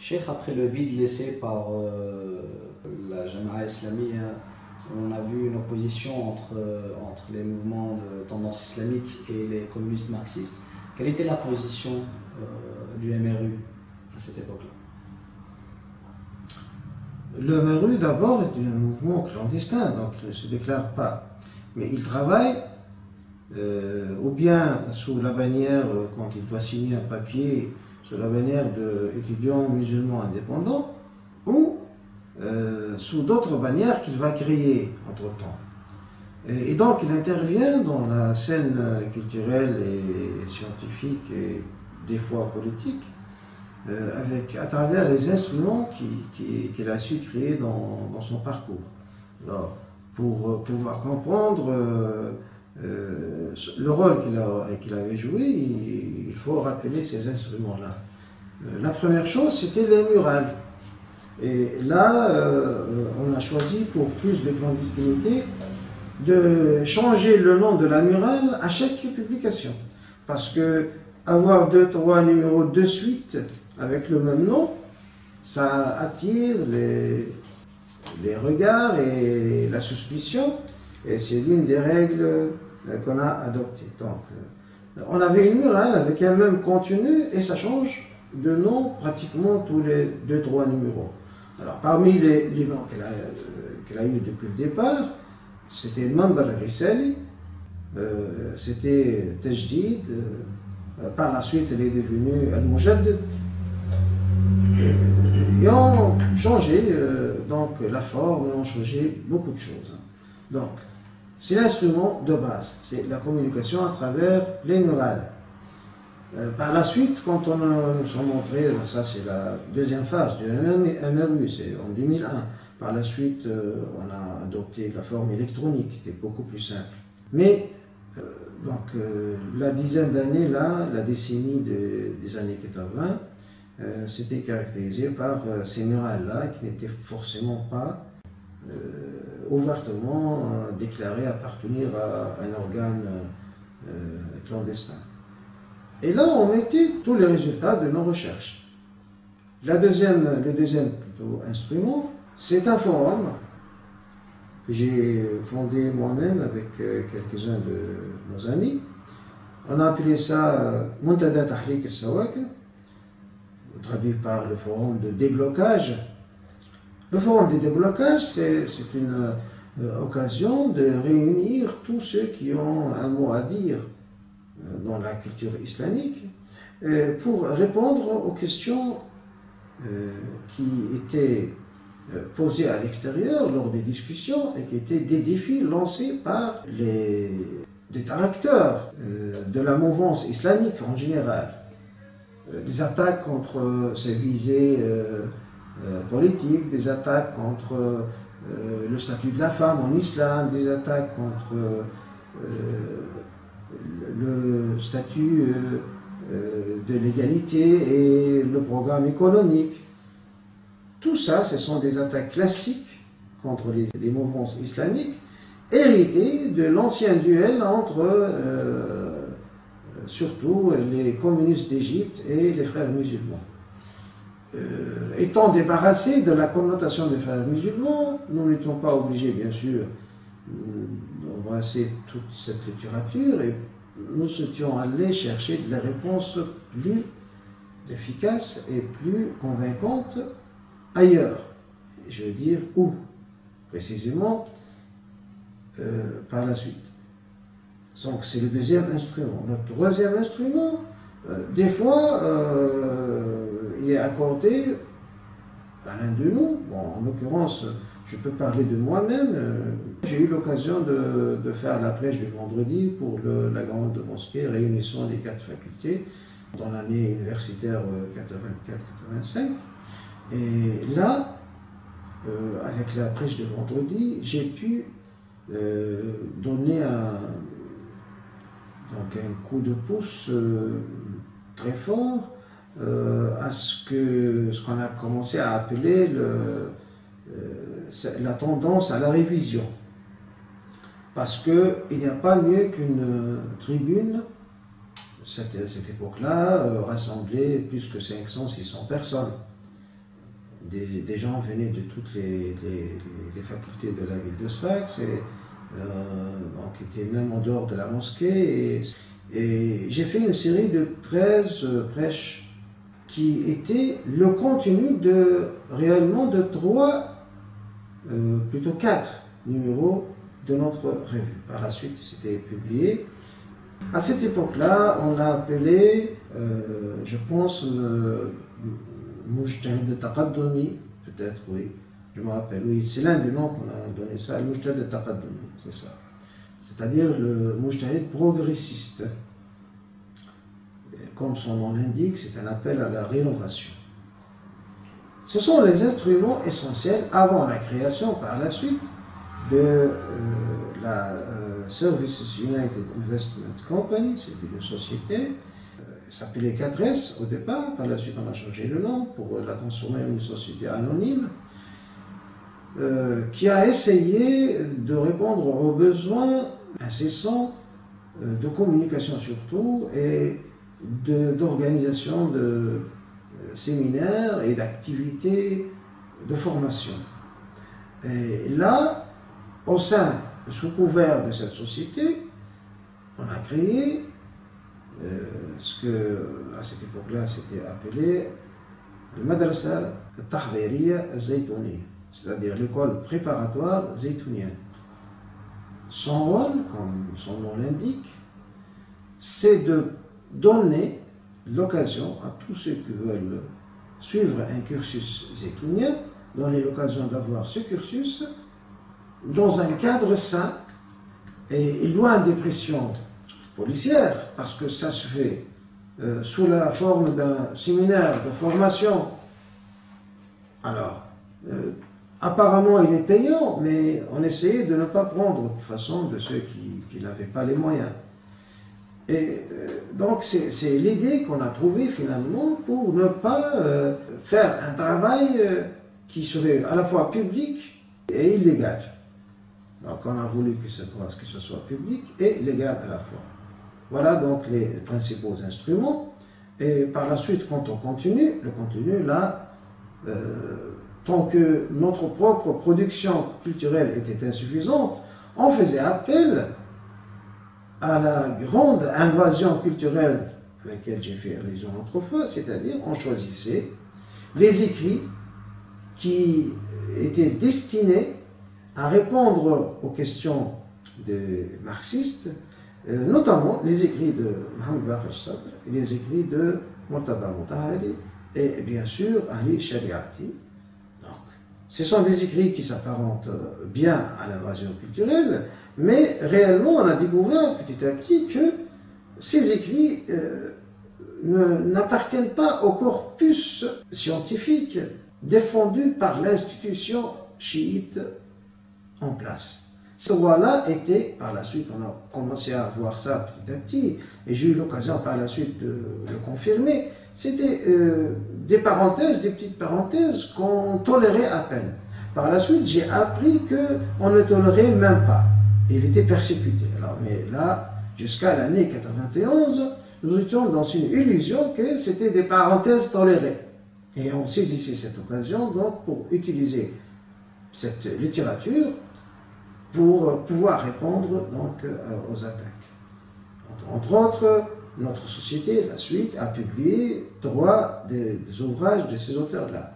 Cheikh, après le vide laissé par la Jama'a islamique, on a vu une opposition entre les mouvements de tendance islamique et les communistes marxistes. Quelle était la position du MRU à cette époque-là? Le MRU, d'abord, est un mouvement clandestin, donc il ne se déclare pas. Mais il travaille ou bien sous la bannière, quand il doit signer un papier, sous la bannière d'étudiants musulmans indépendants, ou sous d'autres bannières qu'il va créer entre-temps. Et donc il intervient dans la scène culturelle et scientifique et des fois politique, à travers les instruments qu'il a su créer dans son parcours. Alors, pour pouvoir comprendre le rôle qu'il avait joué, il faut rappeler ces instruments-là. La première chose, c'était les murales. Et là, on a choisi, pour plus de clandestinité, de changer le nom de la murale à chaque publication. Parce que avoir 2-3 numéros de suite avec le même nom, ça attire les regards et la suspicion, et c'est l'une des règles qu'on a adoptées. Donc, on avait une murale avec un même contenu et ça change de nom pratiquement tous les 2-3 numéros. Alors, parmi les noms qu'elle a eu depuis le départ, c'était Manbar al-Risali, c'était Tajdid, par la suite elle est devenue Al-Mujaddid. Ils ont changé donc la forme, ils ont changé beaucoup de choses. Donc, c'est l'instrument de base, c'est la communication à travers les murales. Par la suite, quand on nous a montré, ça c'est la deuxième phase du MRU, c'est en 2001. Par la suite, on a adopté la forme électronique, qui était beaucoup plus simple. Mais, la dizaine d'années là, la décennie des années 80, c'était caractérisé par ces murales-là qui n'étaient forcément pas ouvertement déclarées appartenir à un organe clandestin. Et là, on mettait tous les résultats de nos recherches. Le deuxième instrument, c'est un forum que j'ai fondé moi-même avec quelques-uns de nos amis. On a appelé ça Muntada Tahrik al-Sawak, traduit par le forum de déblocage. Le forum de déblocage, c'est une occasion de réunir tous ceux qui ont un mot à dire dans la culture islamique pour répondre aux questions qui étaient posées à l'extérieur lors des discussions et qui étaient des défis lancés par des acteurs de la mouvance islamique en général. Des attaques contre ses visées politiques, des attaques contre le statut de la femme en islam, des attaques contre le statut de l'égalité et le programme économique. Tout ça, ce sont des attaques classiques contre les mouvances islamiques, héritées de l'ancien duel entre surtout les communistes d'Égypte et les frères musulmans. Étant débarrassés de la connotation des frères musulmans, nous n'étions pas obligés, bien sûr, d'embrasser toute cette littérature et nous étions allés chercher des réponses plus efficaces et plus convaincantes ailleurs. Je veux dire où, précisément, par la suite. Donc c'est le deuxième instrument. Le troisième instrument, des fois, il est accordé à l'un de nous. Bon, en l'occurrence, je peux parler de moi-même. J'ai eu l'occasion de faire la prêche du vendredi pour la grande mosquée réunissant les 4 facultés dans l'année universitaire 84-85. Et là, avec la prêche de vendredi, j'ai pu donner un coup de pouce très fort à ce qu'on a commencé à appeler la tendance à la révision. Parce qu'il n'y a pas mieux qu'une tribune, cette époque-là, rassemblait plus que 500-600 personnes. des gens venaient de toutes les facultés de la ville de Sfax et donc étaient même en dehors de la mosquée. Et j'ai fait une série de 13 prêches qui étaient le contenu réellement de 4 numéros de notre revue. Par la suite, c'était publié. À cette époque-là, on l'a appelé, je pense, Mujtahid Taqaddumi, peut-être, oui, je me rappelle, oui, c'est l'un des noms qu'on a donné ça, le Mujtahid Taqaddumi, c'est ça. C'est-à-dire le Mujtahid progressiste. Comme son nom l'indique, c'est un appel à la rénovation. Ce sont les instruments essentiels avant la création, par la suite, de la Services United Investment Company, c'était une société, elle s'appelait 4S au départ, par la suite on a changé le nom pour la transformer en une société anonyme, qui a essayé de répondre aux besoins incessants de communication surtout et d'organisation de séminaires et d'activités de formation. Et là, au sein, sous couvert de cette société, on a créé ce que, à cette époque-là, c'était appelé le Madrasa Tahdhiriya Zaytouni, c'est-à-dire l'école préparatoire zaytounienne. Son rôle, comme son nom l'indique, c'est de donner l'occasion à tous ceux qui veulent suivre un cursus zaytounien, donner l'occasion d'avoir ce cursus dans un cadre sain et loin des pressions policières, parce que ça se fait sous la forme d'un séminaire de formation. Alors, apparemment il est payant, mais on essayait de ne pas prendre de façon de ceux qui n'avaient pas les moyens. Et donc c'est l'idée qu'on a trouvée finalement pour ne pas faire un travail qui serait à la fois public et illégal. Donc on a voulu que ce soit public et légal à la fois. Voilà donc les principaux instruments. Et par la suite, quand on continue, le contenu là, tant que notre propre production culturelle était insuffisante, on faisait appel à la grande invasion culturelle à laquelle j'ai fait allusion autrefois, c'est-à-dire on choisissait les écrits qui étaient destinés à répondre aux questions des marxistes, notamment les écrits de Mohamed Baqir Sadr, les écrits de Murtada Mutahhari et bien sûr Ali Shariati. Donc, ce sont des écrits qui s'apparentent bien à l'invasion culturelle, mais réellement on a découvert petit à petit que ces écrits n'appartiennent pas au corpus scientifique défendu par l'institution chiite en place. Ce droit-là était, par la suite, on a commencé à voir ça petit à petit, et j'ai eu l'occasion par la suite de le confirmer, c'était des parenthèses, des petites parenthèses qu'on tolérait à peine. Par la suite, j'ai appris qu'on ne tolérait même pas. Il était persécuté. Alors, mais là, jusqu'à l'année 91, nous étions dans une illusion que c'était des parenthèses tolérées. Et on saisissait cette occasion donc pour utiliser cette littérature pour pouvoir répondre donc aux attaques. Entre autres, notre société, la suite, a publié 3 des ouvrages de ces auteurs-là.